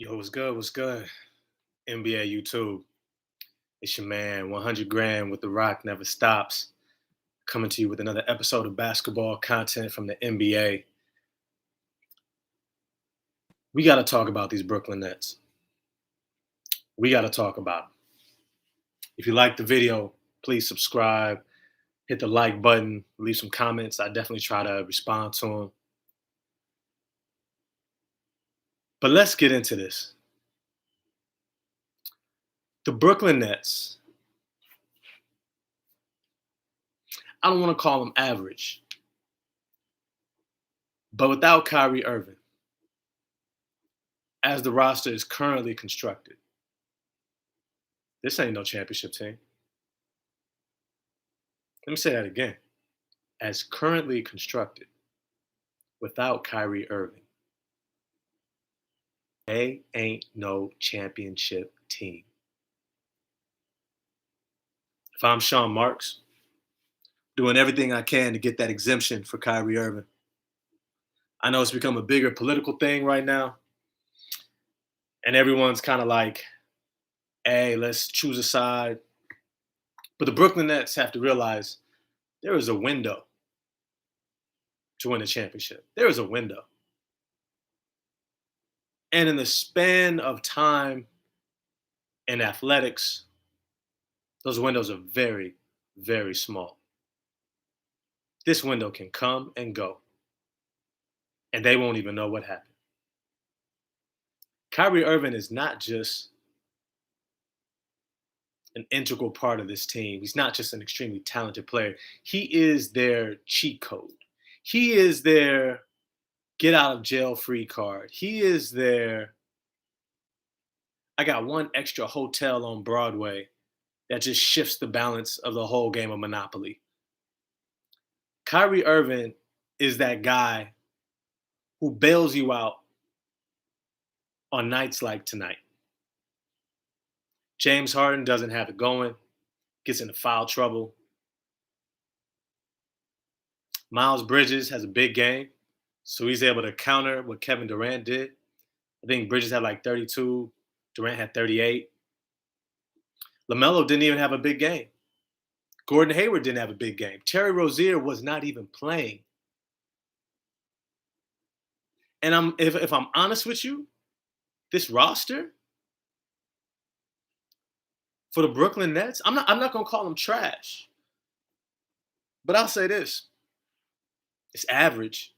Yo, what's good? What's good? NBA YouTube. It's your man, 100 grand with the rock never stops. Coming to you with another episode of basketball content from the NBA. We got to talk about these Brooklyn Nets. We got to talk about them. If you like the video, please subscribe, hit the like button, leave some comments. I definitely try to respond to them. But let's get into this. The Brooklyn Nets, I don't want to call them average, but without Kyrie Irving, as the roster is currently constructed, this ain't no championship team. Let me say that again. As currently constructed, without Kyrie Irving, they ain't no championship team. If I'm Sean Marks, doing everything I can to get that exemption for Kyrie Irving. I know it's become a bigger political thing right now, and everyone's kind of like, hey, let's choose a side. But the Brooklyn Nets have to realize there is a window to win a championship. There is a window. And in the span of time in athletics, those windows are very, very small. This window can come and go, and they won't even know what happened. Kyrie Irving is not just an integral part of this team. He's not just an extremely talented player. He is their cheat code. He is their get out of jail free card. He is their I got one extra hotel on Broadway that just shifts the balance of the whole game of Monopoly. Kyrie Irving is that guy who bails you out on nights like tonight. James Harden doesn't have it going, gets into foul trouble. Miles Bridges has a big game, so he's able to counter what Kevin Durant did. I think Bridges had like 32, Durant had 38. LaMelo didn't even have a big game. Gordon Hayward didn't have a big game. Terry Rozier was not even playing. And if I'm honest with you, this roster for the Brooklyn Nets, I'm not gonna call them trash. But I'll say this. It's average.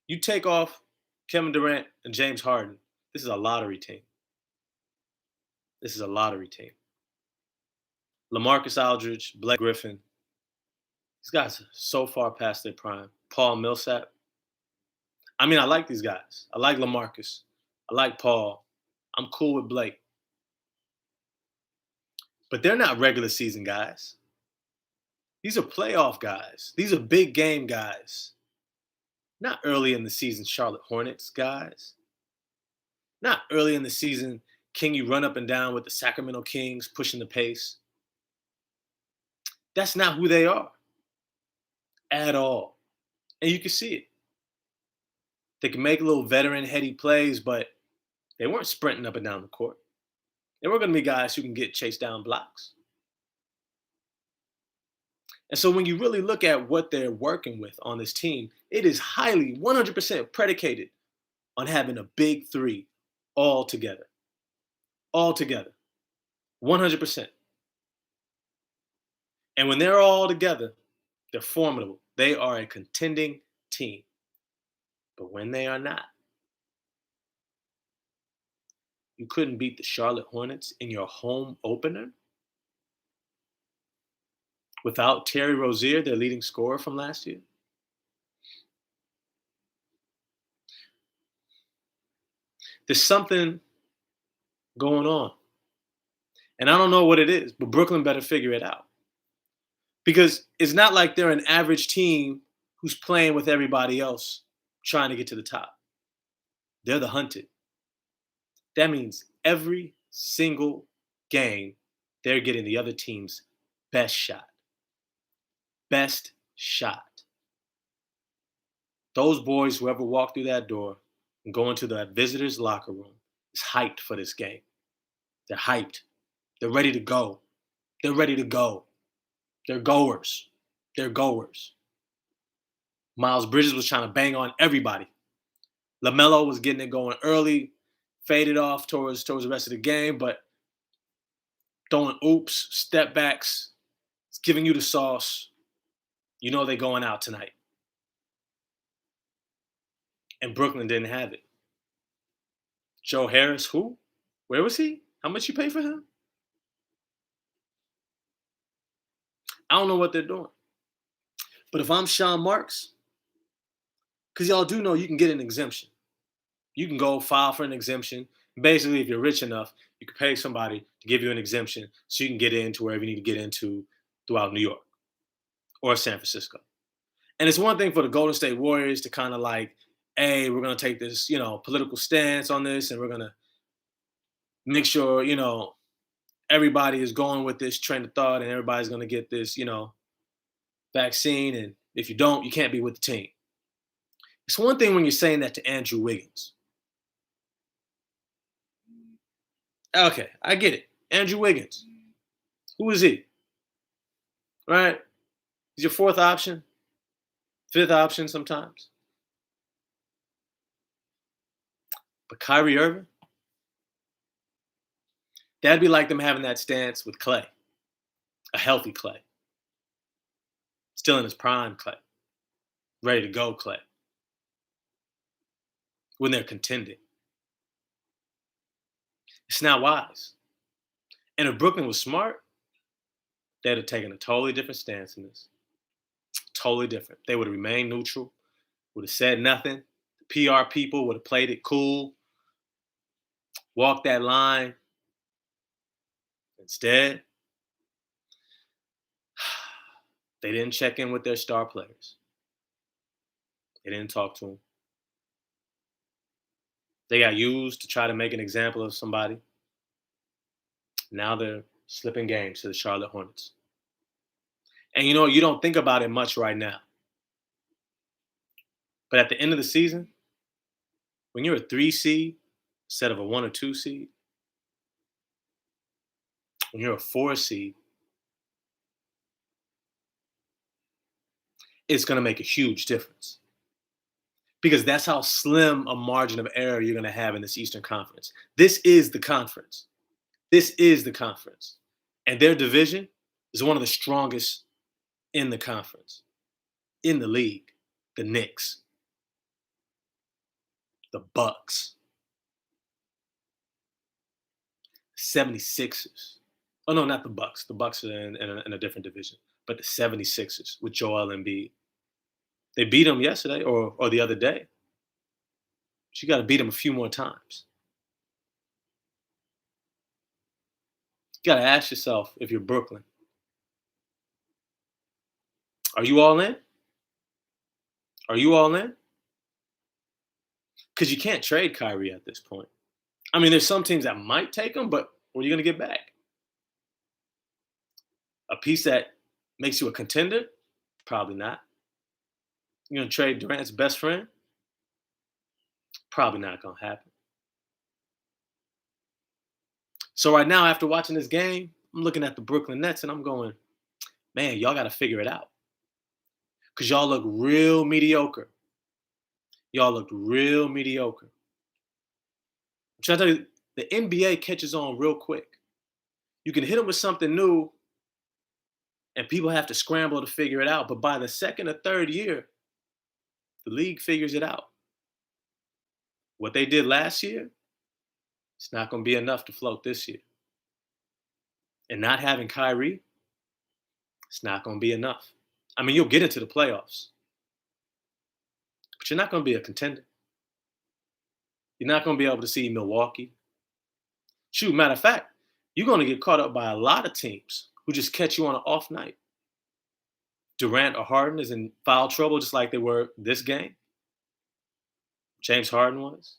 You take off Kevin Durant and James Harden, this is a lottery team. This is a lottery team. LaMarcus Aldridge, Blake Griffin, these guys are so far past their prime. Paul Millsap. I mean, I like these guys. I like LaMarcus. I like Paul. I'm cool with Blake. But they're not regular season guys. These are playoff guys. These are big game guys. Not early in the season Charlotte Hornets guys. Not early in the season can you run up and down with the Sacramento Kings pushing the pace. That's not who they are at all. And you can see it. They can make little veteran heady plays, but they weren't sprinting up and down the court. They were going to be guys who can get chased down blocks. And so when you really look at what they're working with on this team, it is highly 100% predicated on having a big three all together. All together. 100%. And when they're all together, they're formidable. They are a contending team. But when they are not, you couldn't beat the Charlotte Hornets in your home opener without Terry Rozier, their leading scorer from last year. There's something going on. And I don't know what it is, but Brooklyn better figure it out. Because it's not like they're an average team who's playing with everybody else trying to get to the top. They're the hunted. That means every single game, they're getting the other team's best shot. Best shot. Those boys, whoever walked through that door, and go into the visitors' locker room is hyped for this game. They're hyped. They're ready to go. They're ready to go. They're goers. They're goers. Miles Bridges was trying to bang on everybody. LaMelo was getting it going early, faded off towards the rest of the game, but throwing oops, step backs, it's giving you the sauce. You know they're going out tonight. And Brooklyn didn't have it. Joe Harris, who? Where was he? How much you pay for him? I don't know what they're doing. But if I'm Sean Marks, because y'all do know you can get an exemption. You can go file for an exemption. Basically, if you're rich enough, you can pay somebody to give you an exemption so you can get into wherever you need to get into throughout New York or San Francisco. And it's one thing for the Golden State Warriors to kind of like, hey, we're going to take this, political stance on this, and we're going to make sure, everybody is going with this train of thought and everybody's going to get this, vaccine. And if you don't, you can't be with the team. It's one thing when you're saying that to Andrew Wiggins. Okay, I get it. Andrew Wiggins. Who is he? Right? He's your fourth option, fifth option sometimes. But Kyrie Irving, that'd be like them having that stance with Clay, a healthy Clay, still in his prime Clay, ready to go Clay, when they're contending. It's not wise. And if Brooklyn was smart, they'd have taken a totally different stance in this. Totally different. They would have remained neutral, would have said nothing. The PR people would have played it cool, walked that line. Instead, they didn't check in with their star players. They didn't talk to them. They got used to try to make an example of somebody. Now they're slipping games to the Charlotte Hornets. And you don't think about it much right now. But at the end of the season, when you're a 3 seed instead of a 1 or 2 seed, when you're a 4 seed, it's going to make a huge difference. Because that's how slim a margin of error you're going to have in this Eastern Conference. This is the conference. This is the conference. And their division is one of the strongest in the conference, in the league. The Knicks, the Bucks, 76ers. Oh, no, not the Bucks. The Bucks are in a different division. But the 76ers with Joel Embiid. They beat them yesterday or the other day. But you got to beat them a few more times. You got to ask yourself, if you're Brooklyn, are you all in? Are you all in? Because you can't trade Kyrie at this point. I mean, there's some teams that might take him, but what are you going to get back? A piece that makes you a contender? Probably not. You're going to trade Durant's best friend? Probably not going to happen. So right now, after watching this game, I'm looking at the Brooklyn Nets and I'm going, man, y'all got to figure it out. Because y'all look real mediocre. Y'all look real mediocre. I'm trying to tell you, the NBA catches on real quick. You can hit them with something new and people have to scramble to figure it out. But by the second or third year, the league figures it out. What they did last year, it's not going to be enough to float this year. And not having Kyrie, it's not going to be enough. I mean, you'll get into the playoffs, but you're not going to be a contender. You're not going to be able to see Milwaukee. Shoot, matter of fact, you're going to get caught up by a lot of teams who just catch you on an off night. Durant or Harden is in foul trouble just like they were this game. James Harden was.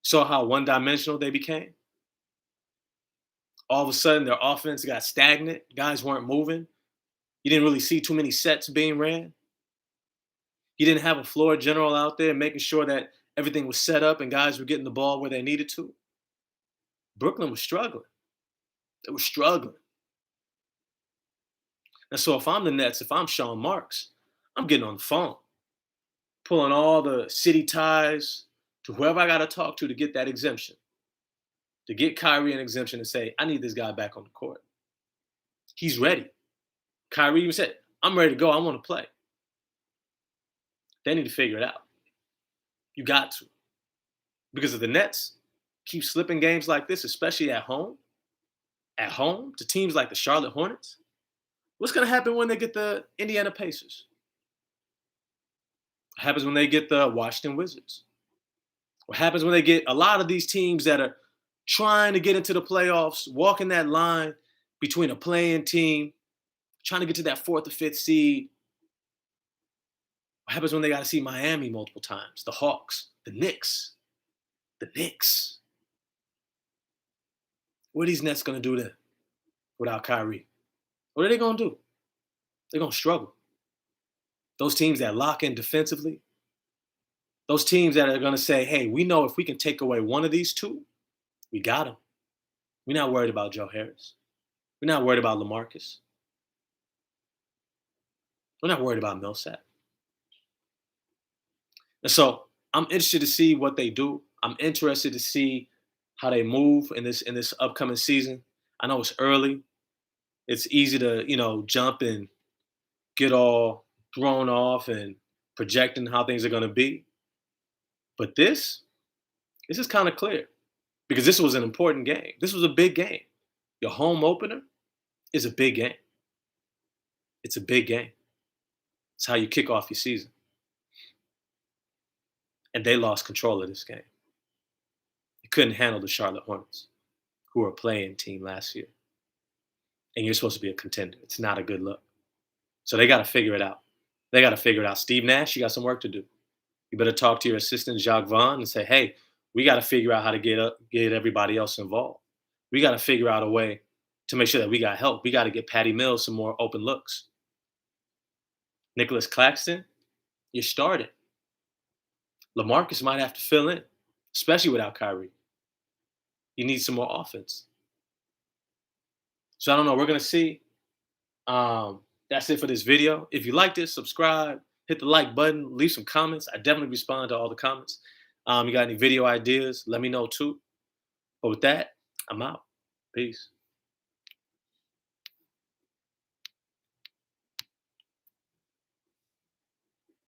Saw how one-dimensional they became. All of a sudden, their offense got stagnant. Guys weren't moving. You didn't really see too many sets being ran. He didn't have a floor general out there making sure that everything was set up and guys were getting the ball where they needed to. Brooklyn was struggling. They were struggling. And so if I'm the Nets, if I'm Sean Marks, I'm getting on the phone, pulling all the city ties to whoever I got to talk to get that exemption, to get Kyrie an exemption and say, I need this guy back on the court. He's ready. Kyrie even said, I'm ready to go. I want to play. They need to figure it out. You got to. Because if the Nets keep slipping games like this, especially at home to teams like the Charlotte Hornets, what's going to happen when they get the Indiana Pacers? What happens when they get the Washington Wizards? What happens when they get a lot of these teams that are trying to get into the playoffs, walking that line between a playing team, trying to get to that fourth or fifth seed? What happens when they got to see Miami multiple times? The Hawks, the Knicks. What are these Nets going to do then without Kyrie? What are they going to do? They're going to struggle. Those teams that lock in defensively, those teams that are going to say, hey, we know if we can take away one of these two, we got them. We're not worried about Joe Harris. We're not worried about LaMarcus. We're not worried about Millsap. And so I'm interested to see what they do. I'm interested to see how they move in this upcoming season. I know it's early. It's easy to, jump and get all thrown off and projecting how things are going to be. But this is kind of clear because this was an important game. This was a big game. Your home opener is a big game. It's a big game. It's how you kick off your season. And they lost control of this game. You couldn't handle the Charlotte Hornets, who were a playing team last year. And you're supposed to be a contender. It's not a good look. So they got to figure it out. Steve Nash, you got some work to do. You better talk to your assistant, Jacques Vaughn, and say, hey, we got to figure out how to get everybody else involved. We got to figure out a way to make sure that we got help. We got to get Patty Mills some more open looks. Nicholas Claxton, you're starting. LaMarcus might have to fill in, especially without Kyrie. You need some more offense. So I don't know. We're going to see. That's it for this video. If you like this, subscribe, hit the like button, leave some comments. I definitely respond to all the comments. You got any video ideas, let me know too. But with that, I'm out. Peace.